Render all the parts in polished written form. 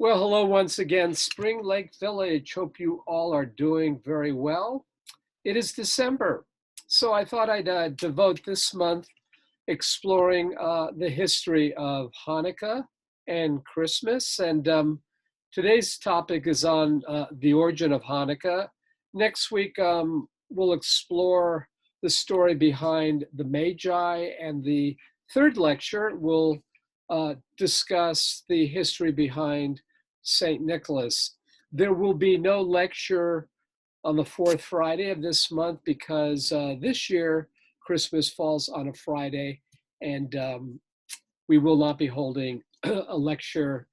Well, hello once again, Spring Lake Village. Hope you all are doing very well. It is December, so I thought I'd devote this month exploring the history of Hanukkah and Christmas. And today's topic is on the origin of Hanukkah. Next week, we'll explore the story behind the Magi, and the third lecture will discuss the history behind St. Nicholas. There will be no lecture on the fourth Friday of this month because this year Christmas falls on a Friday, and we will not be holding a lecture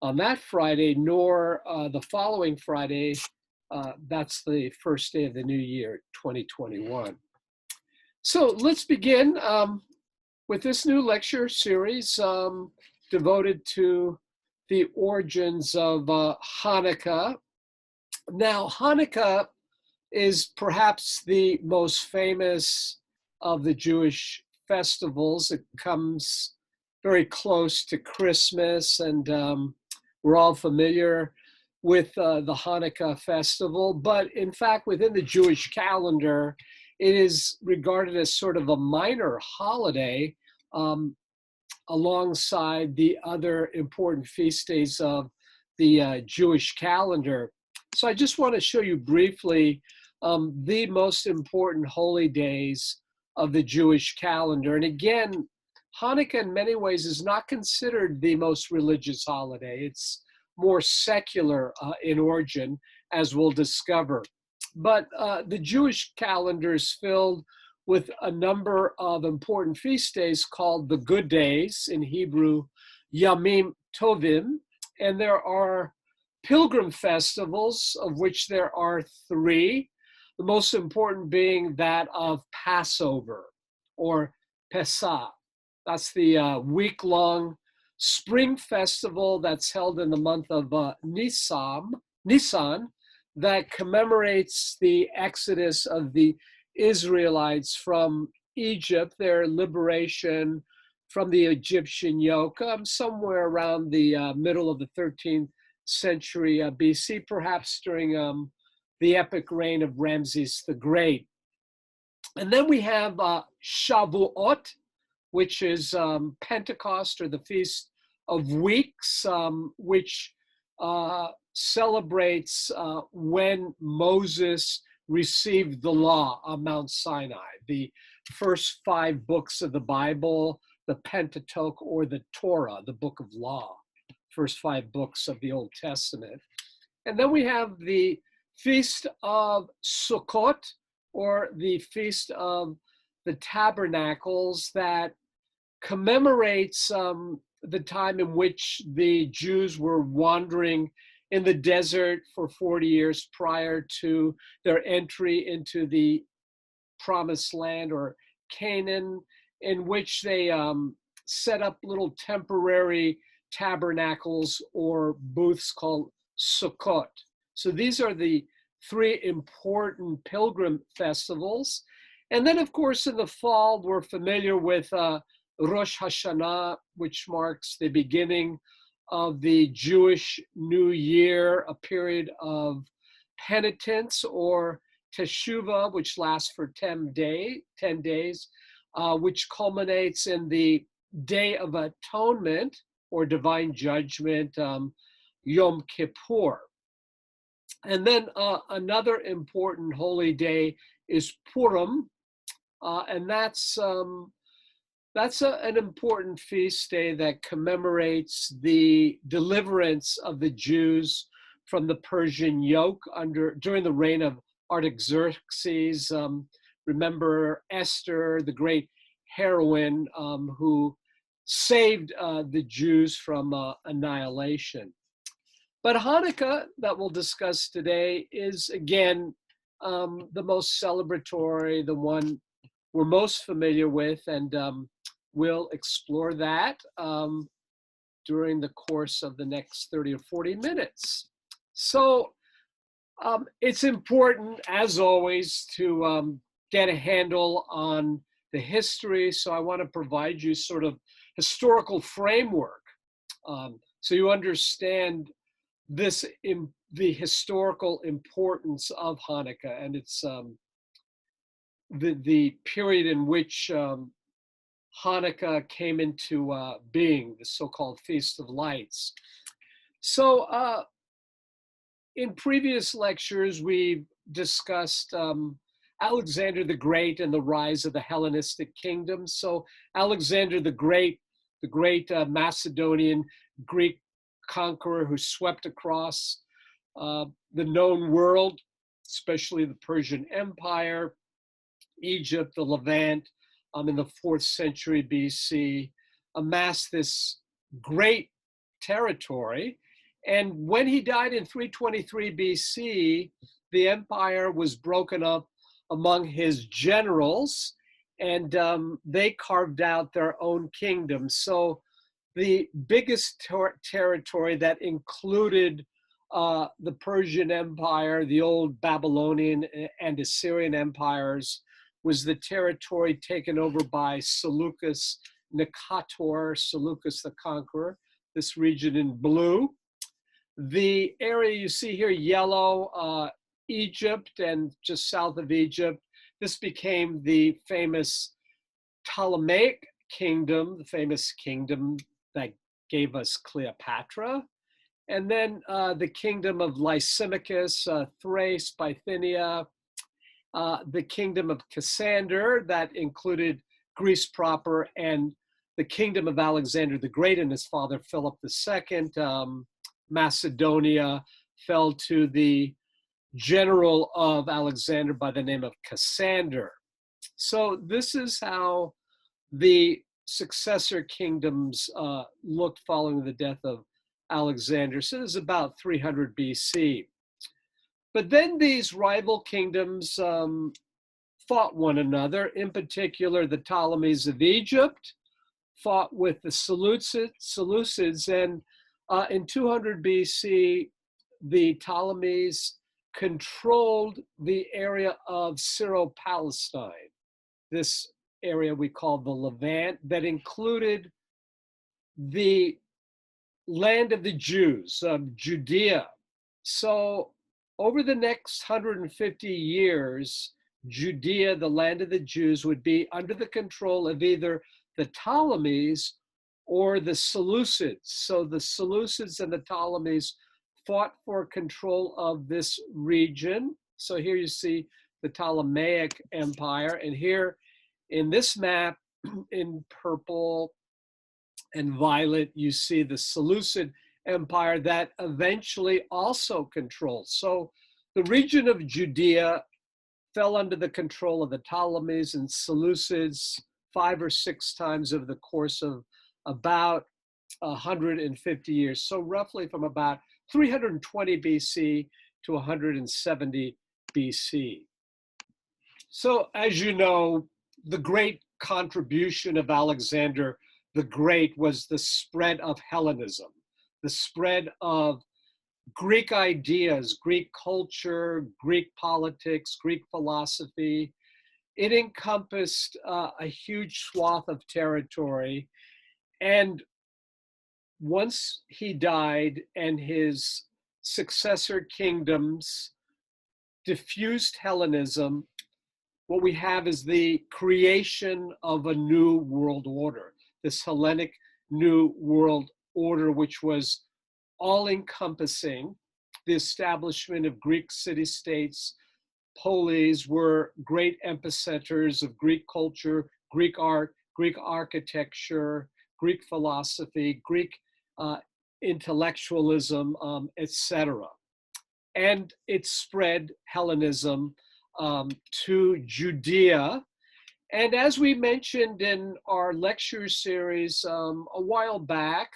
on that Friday, nor the following Friday. That's the first day of the new year, 2021. So let's begin with this new lecture series devoted to the origins of Hanukkah. Now, Hanukkah is perhaps the most famous of the Jewish festivals. It comes very close to Christmas, and we're all familiar with the Hanukkah festival. But in fact, within the Jewish calendar, it is regarded as sort of a minor holiday alongside the other important feast days of the Jewish calendar. So I just want to show you briefly the most important holy days of the Jewish calendar. And again, Hanukkah in many ways is not considered the most religious holiday. It's more secular in origin, as we'll discover. But the Jewish calendar is filled with a number of important feast days called the good days, in Hebrew, Yamim Tovim. And there are pilgrim festivals, of which there are three, the most important being that of Passover, or Pesach. That's the week-long spring festival that's held in the month of Nisan, that commemorates the exodus of the Israelites from Egypt, their liberation from the Egyptian yoke, somewhere around the middle of the 13th century BC, perhaps during the epic reign of Ramses the Great. And then we have Shavuot, which is Pentecost, or the Feast of Weeks, which celebrates when Moses received the law on Mount Sinai, the first 5 books of the Bible, the Pentateuch, or the Torah, the book of law, first 5 books of the Old Testament. And then we have the Feast of Sukkot, or the Feast of the Tabernacles, that commemorates the time in which the Jews were wandering in the desert for 40 years prior to their entry into the Promised Land, or Canaan, in which they set up little temporary tabernacles or booths called Sukkot. So these are the 3 important pilgrim festivals. And then, of course, in the fall, we're familiar with Rosh Hashanah, which marks the beginning of the Jewish New Year, a period of penitence, or Teshuvah, which lasts for 10 days, which culminates in the Day of Atonement, or Divine Judgment, Yom Kippur. And then another important holy day is Purim, and that's an important feast day that commemorates the deliverance of the Jews from the Persian yoke during the reign of Artaxerxes. Remember Esther, the great heroine who saved the Jews from annihilation. But Hanukkah, that we'll discuss today, is again the most celebratory, the one we're most familiar with, and we'll explore that during the course of the next 30 or 40 minutes. So it's important, as always, to get a handle on the history. So I want to provide you sort of historical framework, So you understand the historical importance of Hanukkah, and it's the period in which Hanukkah came into being, the so-called Feast of Lights. So in previous lectures, we've discussed Alexander the Great and the rise of the Hellenistic kingdom. So Alexander the Great Macedonian Greek conqueror who swept across the known world, especially the Persian Empire, Egypt, the Levant, in the 4th century BC, amassed this great territory. And when he died in 323 BC, the empire was broken up among his generals, and they carved out their own kingdom. So the biggest territory that included the Persian Empire, the old Babylonian and Assyrian empires, was the territory taken over by Seleucus Nicator, Seleucus the Conqueror, this region in blue. The area you see here, yellow, Egypt, and just south of Egypt, this became the famous Ptolemaic kingdom, the famous kingdom that gave us Cleopatra. And then the kingdom of Lysimachus, Thrace, Bithynia, the kingdom of Cassander that included Greece proper, and the kingdom of Alexander the Great and his father Philip II. Macedonia fell to the general of Alexander by the name of Cassander. So this is how the successor kingdoms looked following the death of Alexander. So this is about 300 BC. But then these rival kingdoms fought one another. In particular, the Ptolemies of Egypt fought with the Seleucids, and in 200 BC, the Ptolemies controlled the area of Syro-Palestine, this area we call the Levant, that included the land of the Jews, Judea. So over the next 150 years, Judea, the land of the Jews, would be under the control of either the Ptolemies or the Seleucids. So the Seleucids and the Ptolemies fought for control of this region. So here you see the Ptolemaic Empire, and here in this map in purple and violet, you see the Seleucid Empire that eventually also controlled. So the region of Judea fell under the control of the Ptolemies and Seleucids 5 or 6 times over the course of about 150 years. So roughly from about 320 BC to 170 BC. So as you know, the great contribution of Alexander the Great was the spread of Hellenism, the spread of Greek ideas, Greek culture, Greek politics, Greek philosophy. It encompassed a huge swath of territory. And once he died and his successor kingdoms diffused Hellenism, what we have is the creation of a new world order, this Hellenic new world order, which was all-encompassing. The establishment of Greek city-states, polis, were great epicenters of Greek culture, Greek art, Greek architecture, Greek philosophy, Greek intellectualism, etc. And it spread Hellenism to Judea. And as we mentioned in our lecture series a while back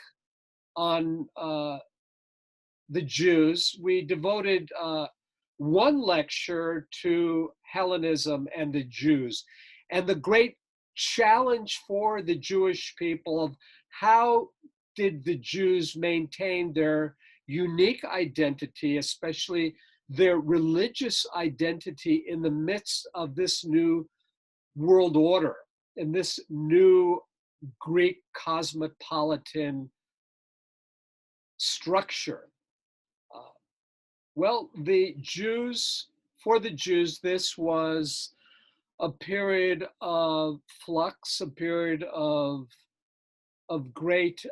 on the Jews, we devoted one lecture to Hellenism and the Jews, and the great challenge for the Jewish people of how did the Jews maintain their unique identity, especially their religious identity, in the midst of this new world order and this new Greek cosmopolitan structure. Uh, well, for the Jews, this was a period of flux, a period of great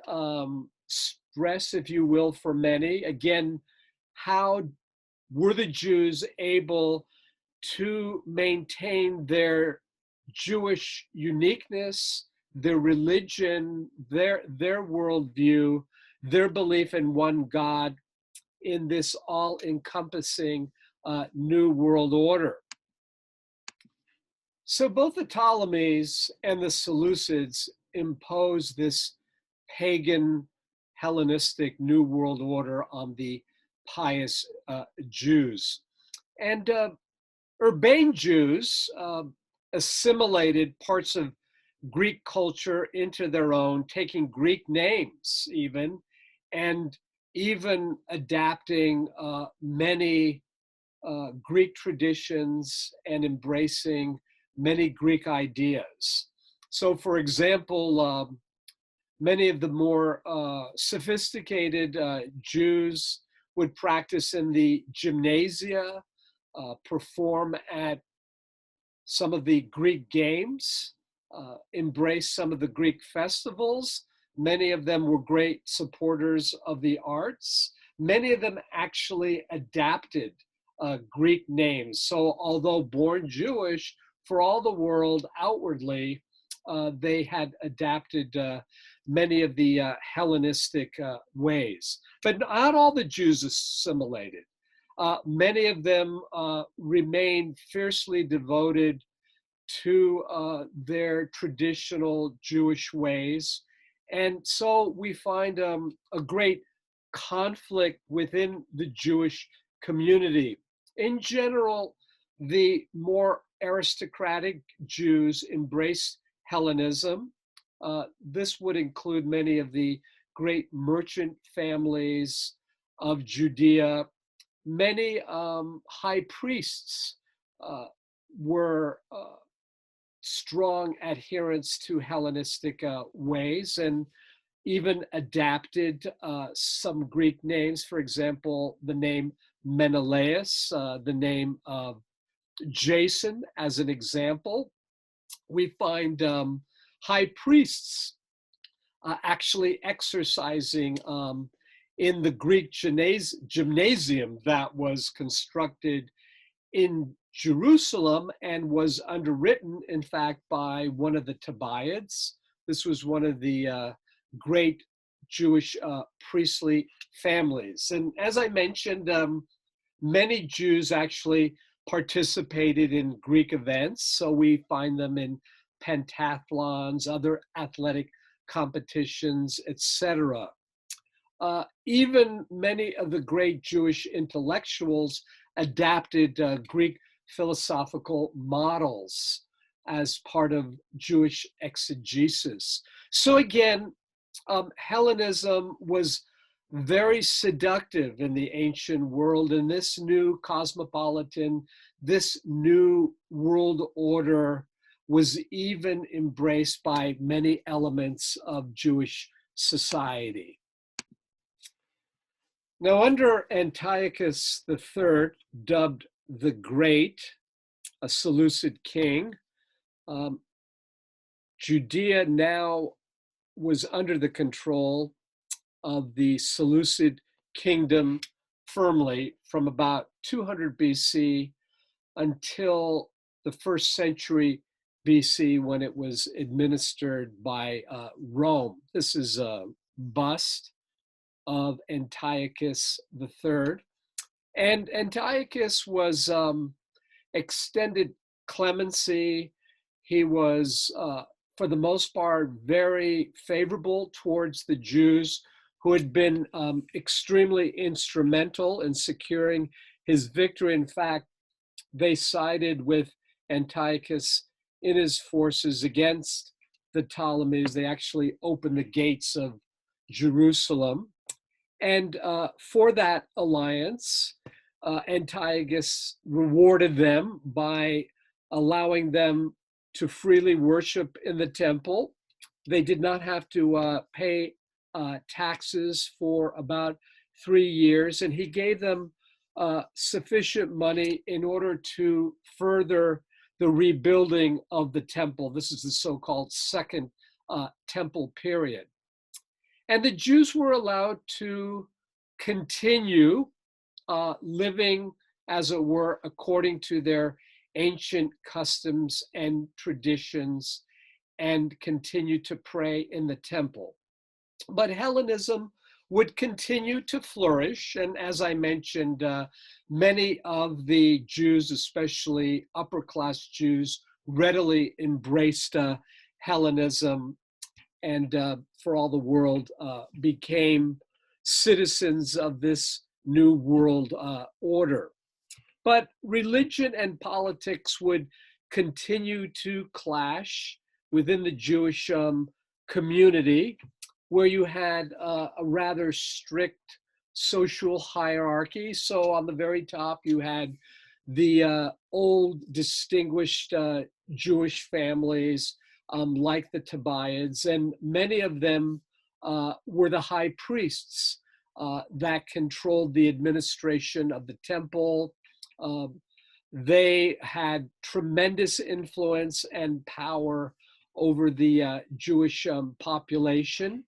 stress, if you will, for many. Again, how were the Jews able to maintain their Jewish uniqueness, their religion, their worldview, their belief in one God in this all-encompassing new world order? So both the Ptolemies and the Seleucids imposed this pagan Hellenistic New World Order on the pious Jews. And urbane Jews assimilated parts of Greek culture into their own, taking Greek names and even adapting many Greek traditions and embracing many Greek ideas. So, for example, many of the more sophisticated Jews would practice in the gymnasia, perform at some of the Greek games, embrace some of the Greek festivals. Many of them were great supporters of the arts. Many of them actually adapted Greek names. So although born Jewish, for all the world outwardly, they had adapted many of the Hellenistic ways. But not all the Jews assimilated. Many of them remained fiercely devoted to their traditional Jewish ways. And so we find a great conflict within the Jewish community. In general, the more aristocratic Jews embraced Hellenism. This would include many of the great merchant families of Judea. Many high priests were strong adherents to Hellenistic ways and even adapted some Greek names. For example, the name Menelaus, the name of Jason as an example. We find high priests actually exercising in the Greek gymnasium that was constructed in Jerusalem and was underwritten, in fact, by one of the Tobiads. This was one of the great Jewish priestly families. And as I mentioned, many Jews actually participated in Greek events. So we find them in pentathlons, other athletic competitions, etc. Even many of the great Jewish intellectuals adapted Greek philosophical models as part of Jewish exegesis. So again, Hellenism was very seductive in the ancient world, and this new cosmopolitan, this new world order was even embraced by many elements of Jewish society. Now, under Antiochus III, dubbed the Great, a Seleucid king, Judea now was under the control of the Seleucid kingdom firmly from about 200 BC until the first century BC when it was administered by Rome. This is a bust of Antiochus III. And Antiochus was extended clemency. He was, for the most part, very favorable towards the Jews who had been extremely instrumental in securing his victory. In fact, they sided with Antiochus in his forces against the Ptolemies. They actually opened the gates of Jerusalem. And for that alliance, Antiochus rewarded them by allowing them to freely worship in the temple. They did not have to pay taxes for about 3 years, and he gave them sufficient money in order to further the rebuilding of the temple. This is the so-called Second Temple period. And the Jews were allowed to continue living, as it were, according to their ancient customs and traditions, and continue to pray in the temple. But Hellenism would continue to flourish. And as I mentioned, many of the Jews, especially upper class Jews, readily embraced Hellenism, and for all the world became citizens of this new world order. But religion and politics would continue to clash within the Jewish community, where you had a rather strict social hierarchy. So on the very top, you had the old distinguished Jewish families like the Tobiads, and many of them were the high priests that controlled the administration of the temple. They had tremendous influence and power over the Jewish population.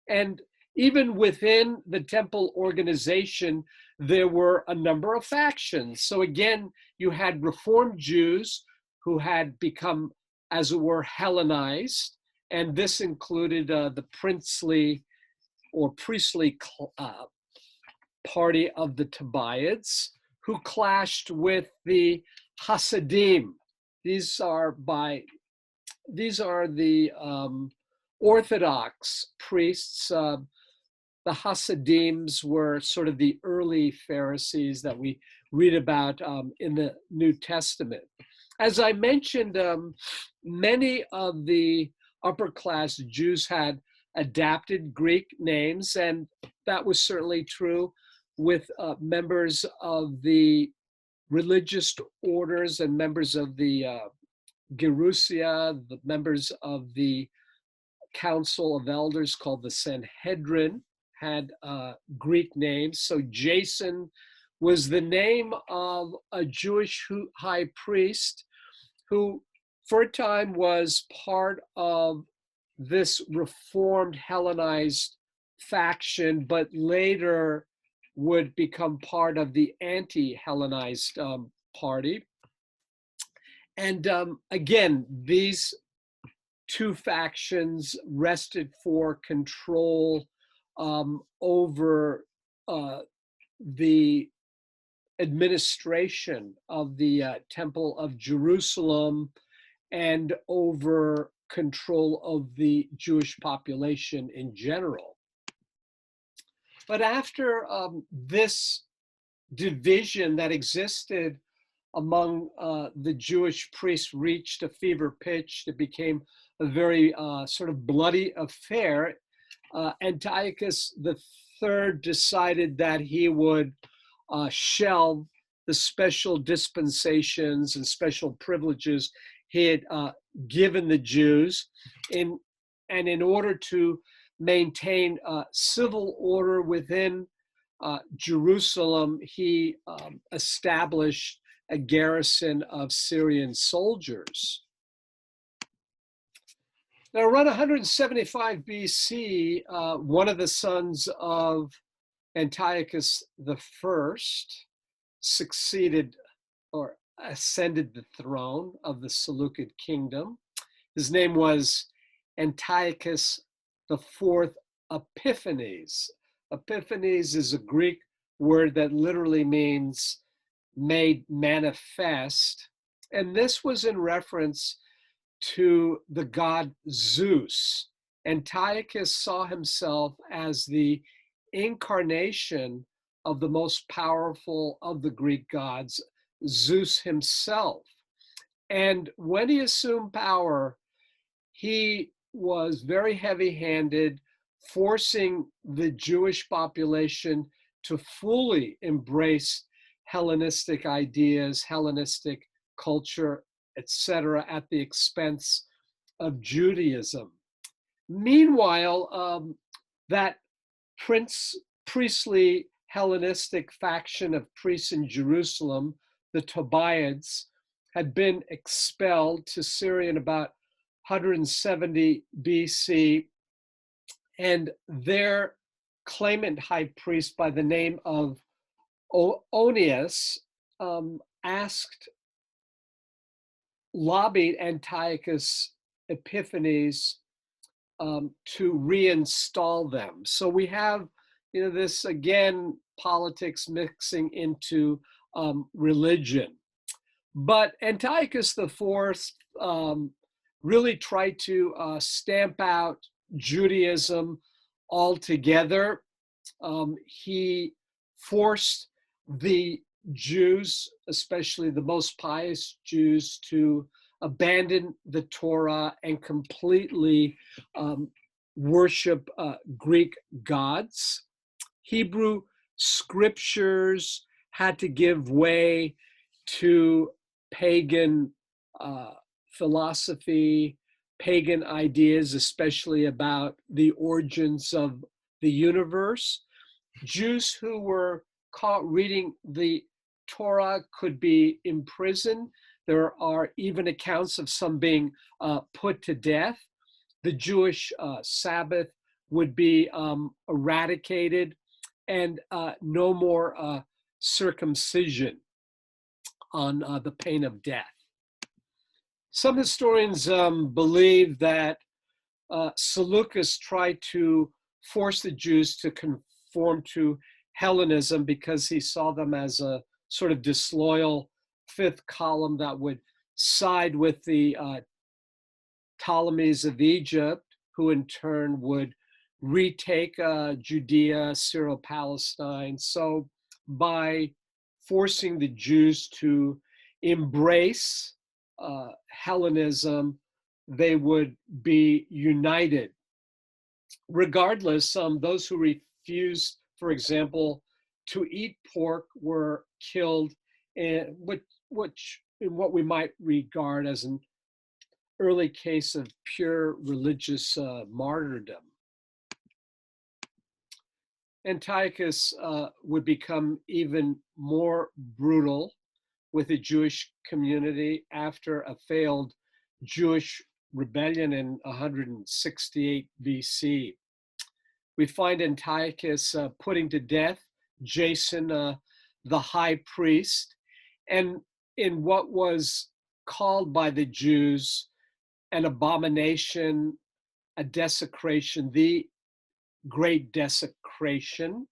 And even within the temple organization, there were a number of factions. So again, you had Reformed Jews who had become, as it were, Hellenized, and this included the princely or priestly party of the Tobiads, who clashed with the Hasidim. These are the Orthodox priests. The Hasidims were sort of the early Pharisees that we read about in the New Testament. As I mentioned, many of the upper class Jews had adapted Greek names, and that was certainly true with members of the religious orders and members of the Gerousia, the members of the Council of Elders called the Sanhedrin had Greek names. So Jason was the name of a Jewish high priest who for a time was part of this reformed Hellenized faction, but later would become part of the anti-Hellenized party. And again, these two factions wrested for control over the administration of the Temple of Jerusalem and over control of the Jewish population in general. But after this division that existed among the Jewish priests reached a fever pitch, it became a very sort of bloody affair. Antiochus III decided that he would shelve the special dispensations and special privileges he had given the Jews, and in order to maintain civil order within Jerusalem, he established a garrison of Syrian soldiers. Now, around 175 BC, one of the sons of Antiochus I succeeded or ascended the throne of the Seleucid kingdom. His name was Antiochus IV Epiphanes. Epiphanes is a Greek word that literally means made manifest, and this was in reference to the god Zeus. Antiochus saw himself as the incarnation of the most powerful of the Greek gods, Zeus himself. And when he assumed power, he was very heavy-handed, forcing the Jewish population to fully embrace Hellenistic ideas, Hellenistic culture, etc., at the expense of Judaism. Meanwhile, that Prince, priestly Hellenistic faction of priests in Jerusalem, the Tobiads, had been expelled to Syria in about 170 BC, and their claimant high priest by the name of Onias asked, lobbied Antiochus Epiphanes to reinstall them. So we have, this again, politics mixing into religion. But Antiochus IV really tried to stamp out Judaism altogether. He forced the Jews, especially the most pious Jews, to abandon the Torah and completely worship Greek gods. Hebrew scriptures had to give way to pagan philosophy, pagan ideas, especially about the origins of the universe. Jews who were caught reading the Torah could be imprisoned. There are even accounts of some being put to death. The Jewish Sabbath would be eradicated, and no more circumcision on the pain of death. Some historians believe that Seleucus tried to force the Jews to conform to Hellenism because he saw them as a sort of disloyal fifth column that would side with the Ptolemies of Egypt, who in turn would retake Judea, Syro-Palestine. So by forcing the Jews to embrace Hellenism, they would be united. Regardless, those who refused, for example, to eat pork were killed, in what we might regard as an early case of pure religious martyrdom. Antiochus would become even more brutal with the Jewish community after a failed Jewish rebellion in 168 BC. We find Antiochus putting to death Jason, the high priest, and in what was called by the Jews an abomination, a desecration, the great desecration,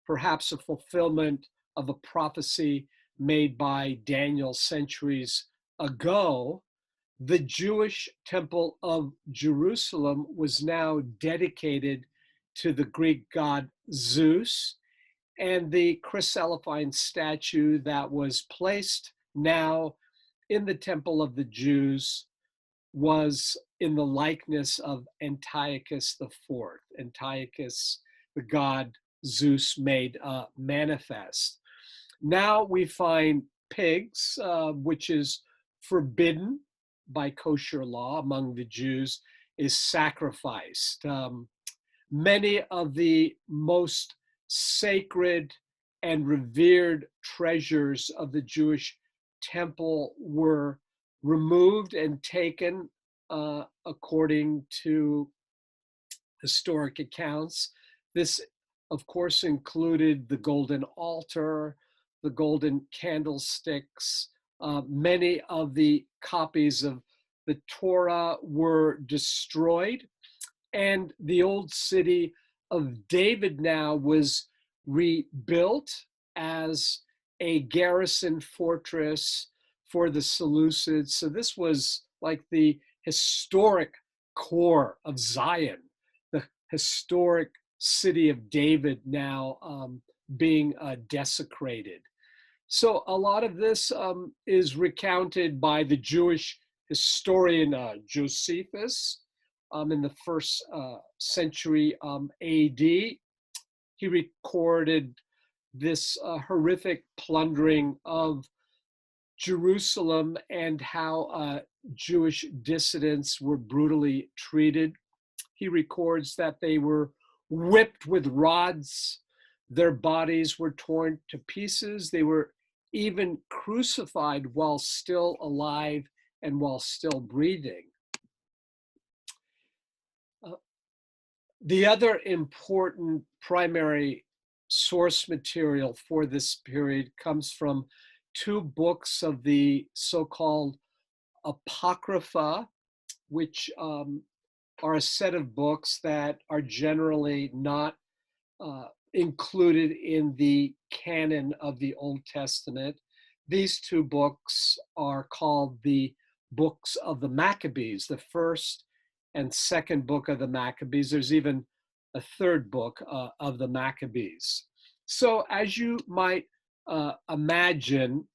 perhaps a fulfillment of a prophecy made by Daniel centuries ago. The Jewish temple of Jerusalem was now dedicated to the Greek god Zeus, and the chryselephine statue that was placed now in the temple of the Jews was in the likeness of Antiochus IV, Antiochus, the god Zeus made manifest. Now we find pigs, which is forbidden by kosher law among the Jews, is sacrificed. Many of the most sacred and revered treasures of the Jewish temple were removed and taken according to historic accounts. This, of course, included the golden altar, the golden candlesticks. Many of the copies of the Torah were destroyed, and the old city of David now was rebuilt as a garrison fortress for the Seleucids. So this was like the historic core of Zion, the historic city of David now being desecrated. So a lot of this is recounted by the Jewish historian Josephus in the first century AD. He recorded this horrific plundering of Jerusalem and how Jewish dissidents were brutally treated. He records that they were whipped with rods. Their bodies were torn to pieces. They were even crucified while still alive and while still breathing. The other important primary source material for this period comes from two books of the so-called Apocrypha, which are a set of books that are generally not included in the canon of the Old Testament. These two books are called the books of the Maccabees, the first and second book of the Maccabees. There's even a third book of the Maccabees. So as you might imagine,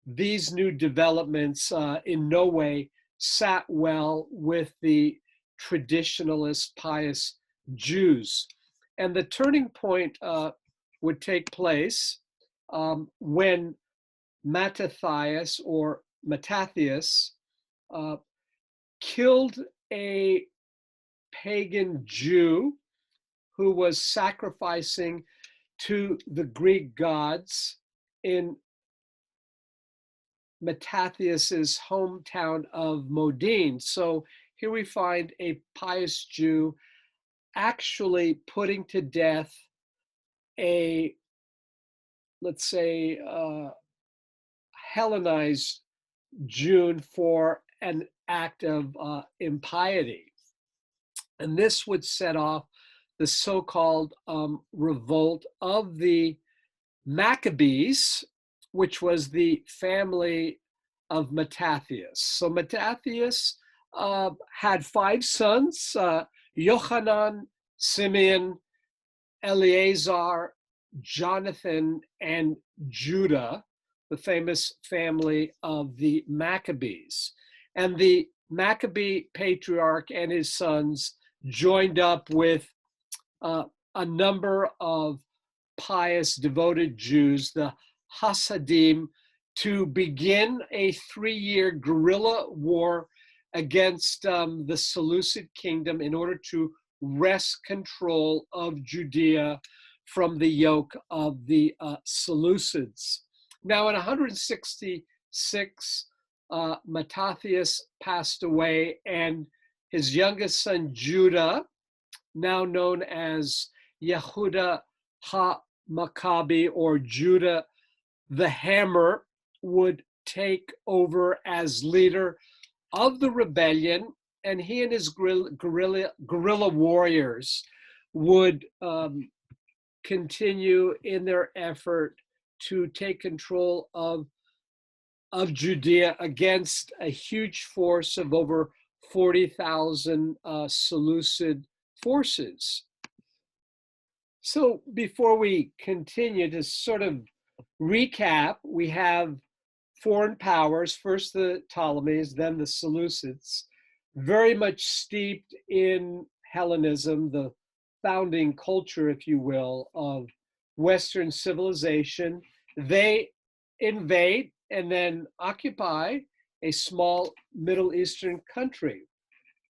these new developments in no way sat well with the traditionalist pious Jews. And the turning point would take place when Mattathias killed a pagan Jew who was sacrificing to the Greek gods in Mattathias's hometown of Modin. So here we find a pious Jew actually putting to death a, let's say, Hellenized Jew for an act of impiety. And this would set off the so-called revolt of the Maccabees, which was the family of Mattathias. So Mattathias had five sons, Yochanan, Simeon, Eleazar, Jonathan, and Judah, the famous family of the Maccabees. And the Maccabee patriarch and his sons joined up with a number of pious, devoted Jews, the Hasidim, to begin a 3-year guerrilla war against the Seleucid kingdom in order to wrest control of Judea from the yoke of the Seleucids. Now, in 166, Mattathias passed away, and his youngest son, Judah, now known as Yehuda HaMaccabi, or Judah the Hammer, would take over as leader of the rebellion, and he and his guerrilla warriors would continue in their effort to take control of Judea against a huge force of over 40,000 Seleucid forces. So before we continue, to sort of recap, we have foreign powers, first the Ptolemies, then the Seleucids, very much steeped in Hellenism, the founding culture, if you will, of Western civilization. They invade and then occupy a small Middle Eastern country.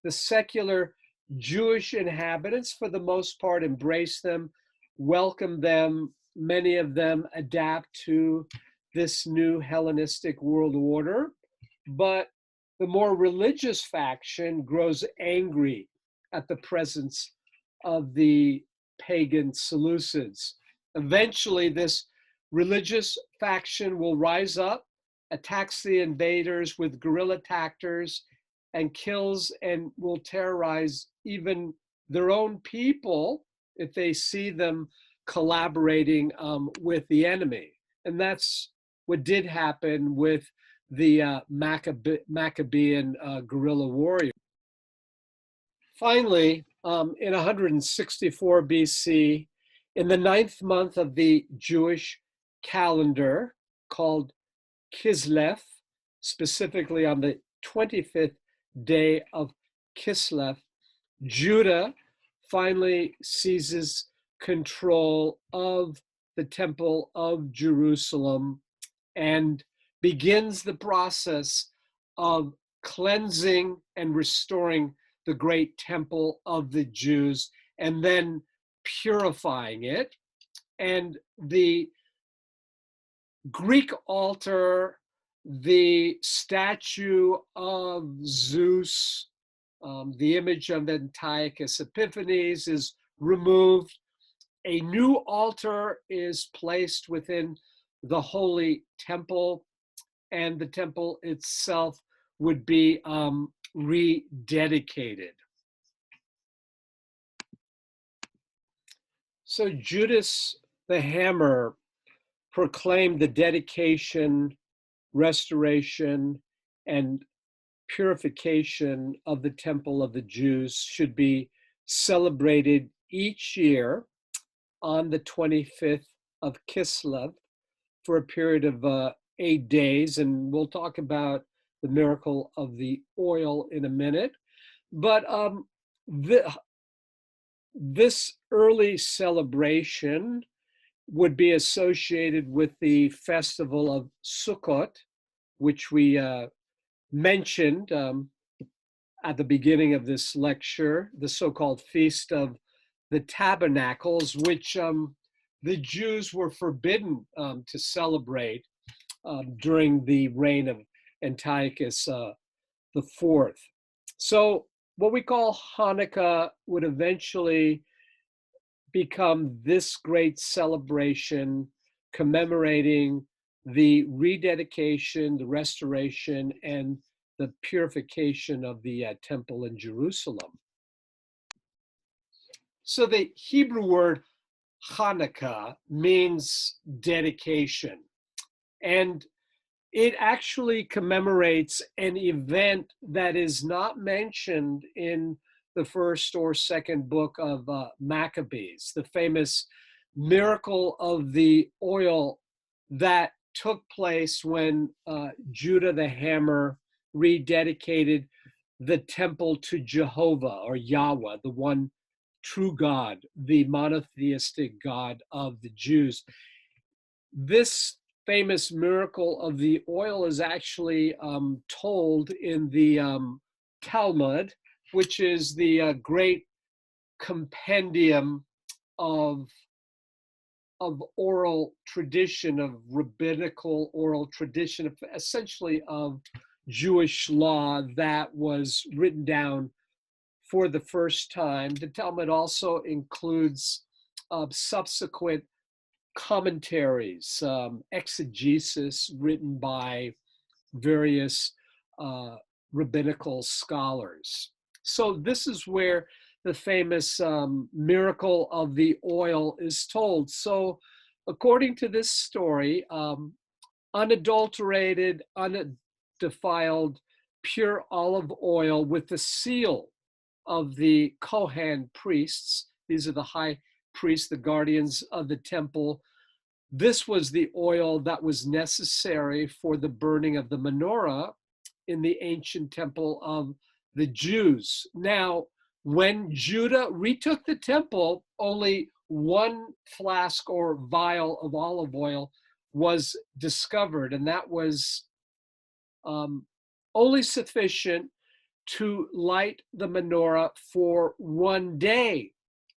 The secular Jewish inhabitants, for the most part, embrace them, welcome them. Many of them adapt to this new Hellenistic world order, but the more religious faction grows angry at the presence of the pagan Seleucids. Eventually, this religious faction will rise up, attacks the invaders with guerrilla tactics, and kills and will terrorize even their own people if they see them collaborating with the enemy. And that's what did happen with the Maccabean guerrilla warrior. Finally, in 164 BC, in the 9th month of the Jewish calendar, called Kislev, specifically on the 25th day of Kislev, Judah finally seizes control of the Temple of Jerusalem and begins the process of cleansing and restoring the great temple of the Jews, and then purifying it. And the Greek altar, the statue of Zeus, the image of Antiochus Epiphanes is removed. A new altar is placed within the holy temple, and the temple itself would be rededicated. So Judas the Hammer proclaimed the dedication, restoration, and purification of the temple of the Jews should be celebrated each year on the 25th of Kislev for a period of 8 days. And we'll talk about the miracle of the oil in a minute. But this early celebration would be associated with the festival of Sukkot, which we mentioned at the beginning of this lecture, the so-called Feast of the Tabernacles, which the Jews were forbidden to celebrate during the reign of Antiochus the Fourth. So what we call Hanukkah would eventually become this great celebration commemorating the rededication, the restoration, and the purification of the temple in Jerusalem. So the Hebrew word Hanukkah means dedication, and it actually commemorates an event that is not mentioned in the first or second book of Maccabees, the famous miracle of the oil that took place when Judah the Hammer rededicated the temple to Jehovah or Yahweh, the one true God, the monotheistic God of the Jews. This famous miracle of the oil is actually told in the Talmud, which is the great compendium of oral tradition, of rabbinical oral tradition, essentially of Jewish law that was written down for the first time. The Talmud also includes subsequent commentaries, exegesis written by various rabbinical scholars. So this is where the famous miracle of the oil is told. So according to this story, unadulterated, undefiled, pure olive oil with the seal of the Kohen priests, these are the high priests, the guardians of the temple. This was the oil that was necessary for the burning of the menorah in the ancient temple of the Jews. Now, when Judah retook the temple, only one flask or vial of olive oil was discovered, and that was only sufficient to light the menorah for one day.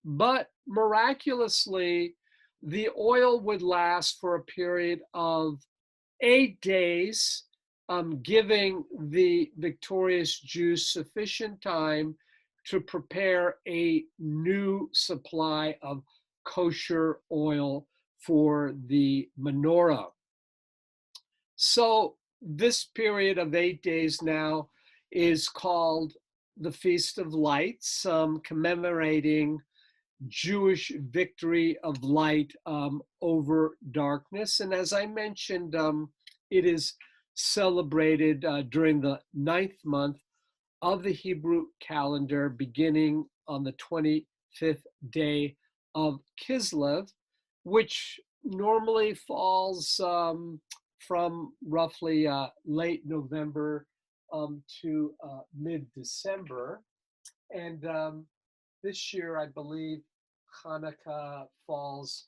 But miraculously, the oil would last for a period of 8 days, giving the victorious Jews sufficient time to prepare a new supply of kosher oil for the menorah. So this period of 8 days now is called the Feast of Lights, commemorating Jewish victory of light over darkness. And as I mentioned, it is celebrated during the 9th month of the Hebrew calendar, beginning on the 25th day of Kislev, which normally falls from roughly late November to mid-December. And this year, I believe Hanukkah falls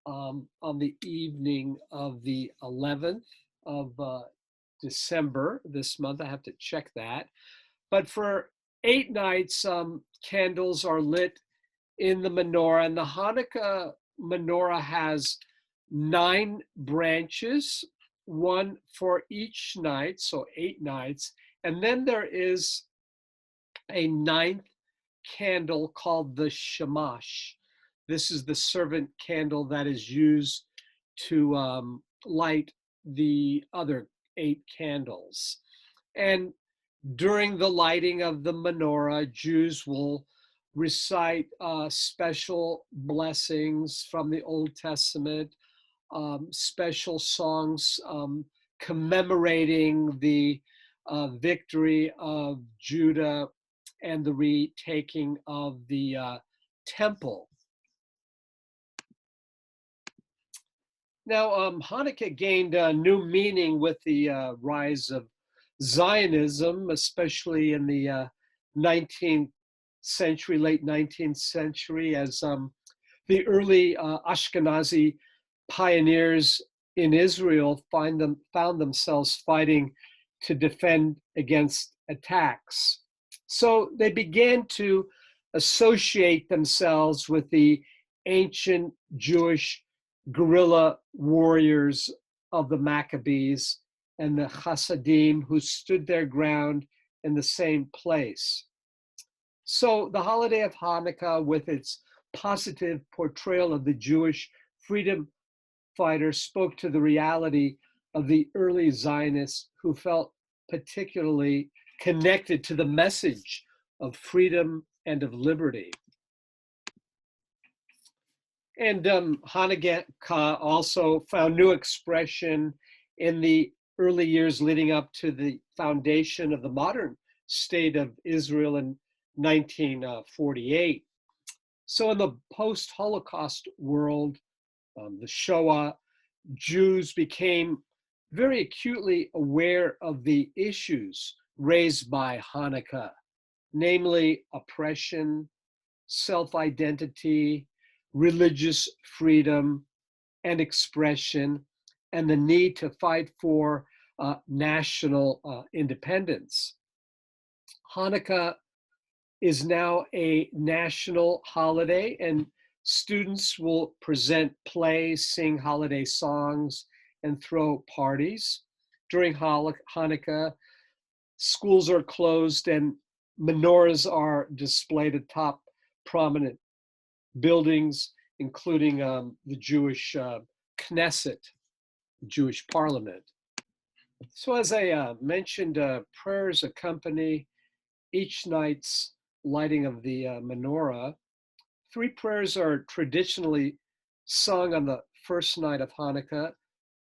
on the evening of the 11th of December this month. I have to check that. But for 8 nights, candles are lit in the menorah. And the Hanukkah menorah has 9 branches, one for each night, so 8 nights. And then there is a ninth candle called the shamash. This is the servant candle that is used to light the other 8 candles. And during the lighting of the menorah, Jews will recite special blessings from the Old Testament, special songs commemorating the victory of Judah and the retaking of the temple. Now, Hanukkah gained new meaning with the rise of Zionism, especially in the 19th century, late 19th century, as the early Ashkenazi pioneers in Israel found themselves fighting to defend against attacks. So they began to associate themselves with the ancient Jewish guerrilla warriors of the Maccabees and the Hasidim who stood their ground in the same place. So the holiday of Hanukkah, with its positive portrayal of the Jewish freedom fighters, spoke to the reality of the early Zionists who felt particularly connected to the message of freedom and of liberty. And Hanukkah also found new expression in the early years leading up to the foundation of the modern state of Israel in 1948. So in the post-Holocaust world, the Shoah, Jews became very acutely aware of the issues raised by Hanukkah, namely oppression, self-identity, religious freedom and expression, and the need to fight for national independence. Hanukkah is now a national holiday, and students will present plays, sing holiday songs, and throw parties. During Hanukkah, schools are closed and menorahs are displayed atop prominent buildings, including the Jewish Knesset, Jewish parliament. So as I mentioned, prayers accompany each night's lighting of the menorah. 3 prayers are traditionally sung on the first night of Hanukkah,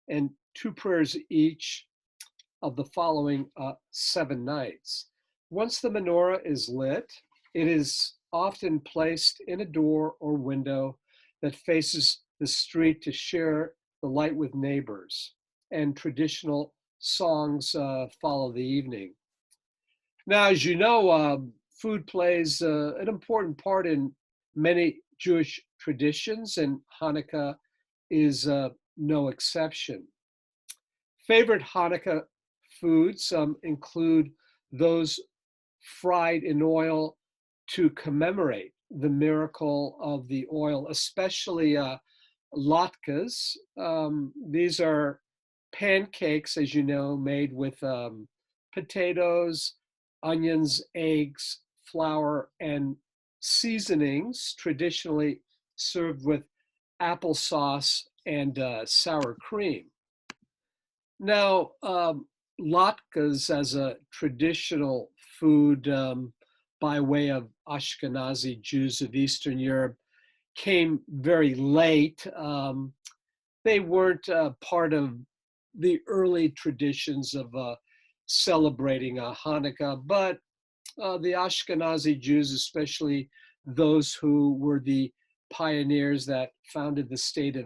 and 2 prayers each of the following 7 nights. Once the menorah is lit, it is often placed in a door or window that faces the street to share the light with neighbors, and traditional songs follow the evening. Now, as you know, food plays an important part in many Jewish traditions, and Hanukkah is no exception. Favorite Hanukkah foods include those fried in oil to commemorate the miracle of the oil, especially latkes. These are pancakes, as you know, made with potatoes, onions, eggs, flour, and seasonings, traditionally served with applesauce and sour cream. Now, latkes as a traditional food by way of Ashkenazi Jews of Eastern Europe came very late. They weren't part of the early traditions of celebrating Hanukkah, but the Ashkenazi Jews, especially those who were the pioneers that founded the state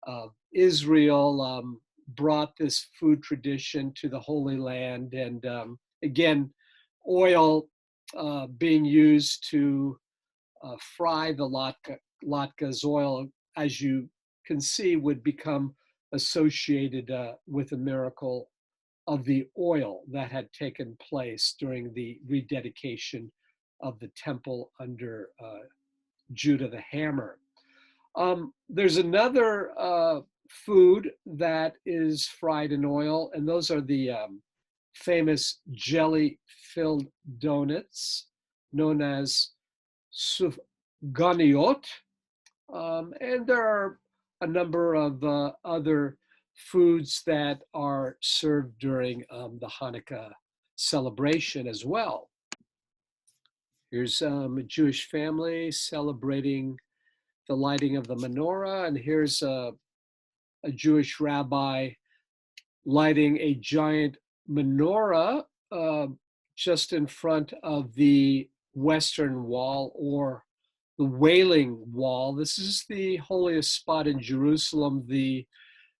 of Israel, brought this food tradition to the Holy Land. And again, oil being used to fry the latkes, oil, as you can see, would become associated with the miracle of the oil that had taken place during the rededication of the temple under Judah the Hammer. There's another food that is fried in oil, and those are the famous jelly-filled donuts known as sufganiot. And there are a number of other foods that are served during the Hanukkah celebration as well. Here's a Jewish family celebrating the lighting of the menorah, and here's a Jewish rabbi lighting a giant menorah just in front of the Western Wall, or the Wailing Wall. This is the holiest spot in Jerusalem,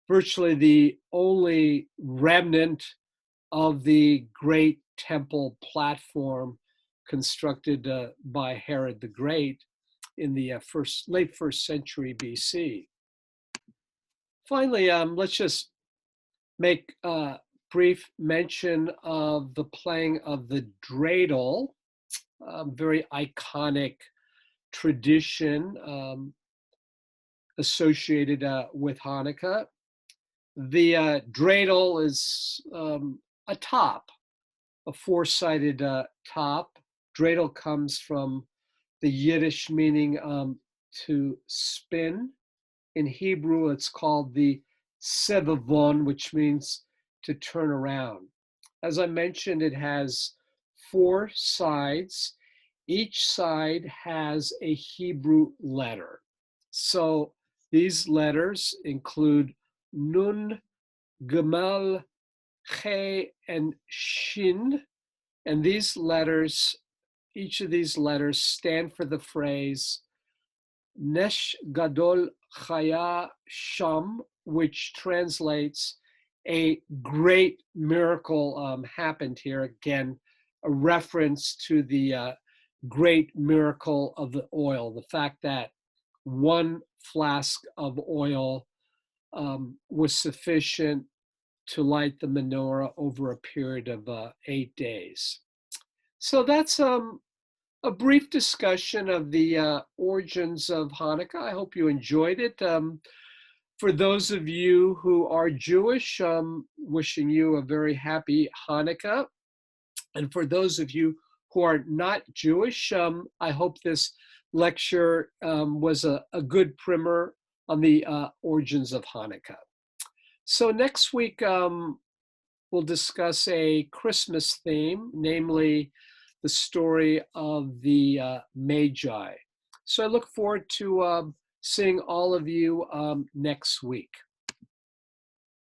virtually the only remnant of the great temple platform constructed by Herod the Great in the late first century BC. Finally, let's just make a brief mention of the playing of the dreidel, very iconic tradition associated with Hanukkah. The dreidel is a top, a four-sided top. Dreidel comes from the Yiddish meaning to spin. In Hebrew, it's called the sevavon, which means to turn around. As I mentioned, it has four sides. Each side has a Hebrew letter. So these letters include Nun, Gemal, Che, and Shin. And these letters, each of these letters stand for the phrase Nesh Gadol Chaya Sham, which translates a great miracle happened here. Again, a reference to the great miracle of the oil, the fact that one flask of oil was sufficient to light the menorah over a period of 8 days. So that's a brief discussion of the origins of Hanukkah. I hope you enjoyed it. For those of you who are Jewish, wishing you a very happy Hanukkah. And for those of you who are not Jewish, I hope this lecture was a good primer on the origins of Hanukkah. So next week, we'll discuss a Christmas theme, namely the story of the Magi. So I look forward to seeing all of you next week.